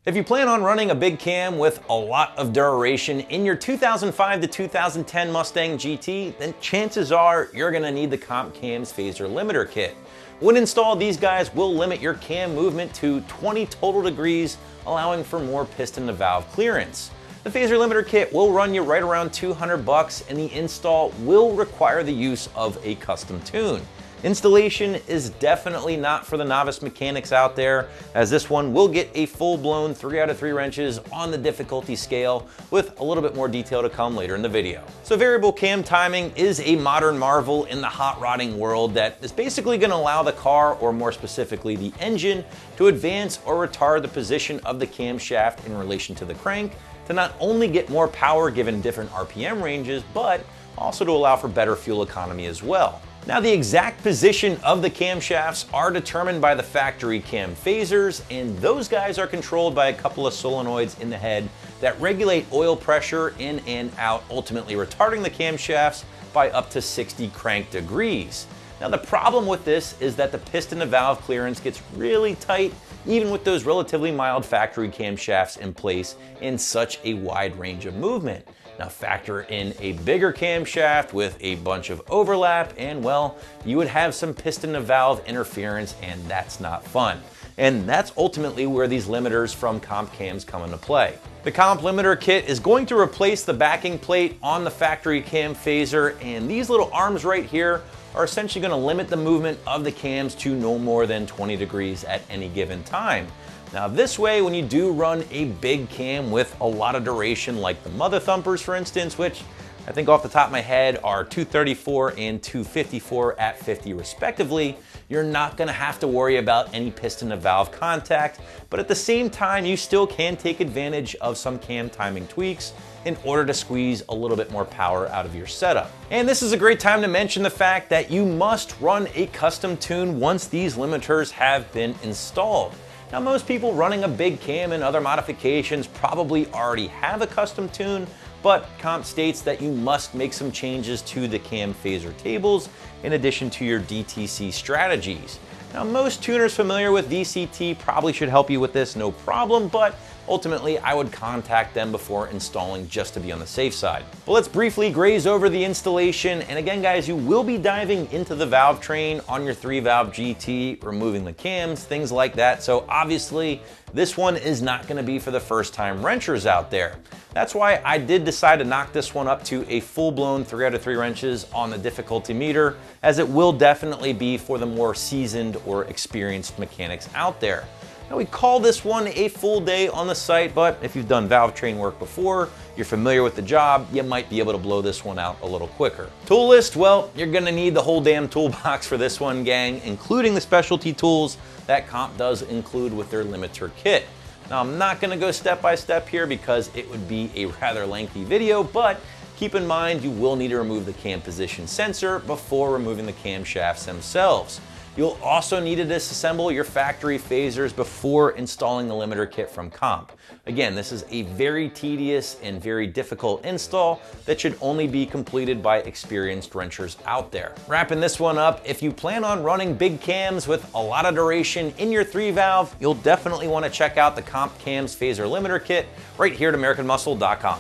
If you plan on running a big cam with a lot of duration in your 2005 to 2010 Mustang GT, then chances are you're gonna need the Comp Cam's Phaser Limiter Kit. When installed, these guys will limit your cam movement to 20 total degrees, allowing for more piston to valve clearance. The Phaser Limiter Kit will run you right around $200, and the install will require the use of a custom tune. Installation is definitely not for the novice mechanics out there, as this one will get a full-blown 3 out of 3 wrenches on the difficulty scale, with a little bit more detail to come later in the video. So variable cam timing is a modern marvel in the hot rodding world that is basically going to allow the car, or more specifically the engine, to advance or retard the position of the camshaft in relation to the crank, to not only get more power given different RPM ranges, but also to allow for better fuel economy as well. Now, the exact position of the camshafts are determined by the factory cam phasers, and those guys are controlled by a couple of solenoids in the head that regulate oil pressure in and out, ultimately retarding the camshafts by up to 60 crank degrees. Now, the problem with this is that the piston to valve clearance gets really tight, even with those relatively mild factory camshafts in place in such a wide range of movement. Now factor in a bigger camshaft with a bunch of overlap, and well, you would have some piston to valve interference, and that's not fun. And that's ultimately where these limiters from Comp Cams come into play. The Comp Limiter Kit is going to replace the backing plate on the factory cam phaser, and these little arms right here are essentially going to limit the movement of the cams to no more than 20 degrees at any given time. Now this way, when you do run a big cam with a lot of duration, like the Mother Thumpers for instance, which I think off the top of my head are 234 and 254 at 50 respectively, you're not gonna have to worry about any piston to valve contact, but at the same time, you still can take advantage of some cam timing tweaks in order to squeeze a little bit more power out of your setup. And this is a great time to mention the fact that you must run a custom tune once these limiters have been installed. Now, most people running a big cam and other modifications probably already have a custom tune, but Comp states that you must make some changes to the cam phaser tables in addition to your DTC strategies. Now, most tuners familiar with VCT probably should help you with this, no problem, but ultimately I would contact them before installing just to be on the safe side. But let's briefly graze over the installation, and again guys, you will be diving into the valve train on your 3-valve GT, removing the cams, things like that, so obviously this one is not going to be for the first time wrenchers out there. That's why I did decide to knock this one up to a full-blown 3 out of 3 wrenches on the difficulty meter, as it will definitely be for the more seasoned or experienced mechanics out there. Now, we call this one a full day on the site, but if you've done valve train work before, you're familiar with the job, you might be able to blow this one out a little quicker. Tool list, well, you're gonna need the whole damn toolbox for this one, gang, including the specialty tools that Comp does include with their limiter kit. Now, I'm not gonna go step by step here because it would be a rather lengthy video, but keep in mind you will need to remove the cam position sensor before removing the camshafts themselves. You'll also need to disassemble your factory phasers before installing the limiter kit from Comp. Again, this is a very tedious and very difficult install that should only be completed by experienced wrenchers out there. Wrapping this one up, if you plan on running big cams with a lot of duration in your 3-valve, you'll definitely want to check out the Comp Cam's Phaser Limiter Kit right here at AmericanMuscle.com.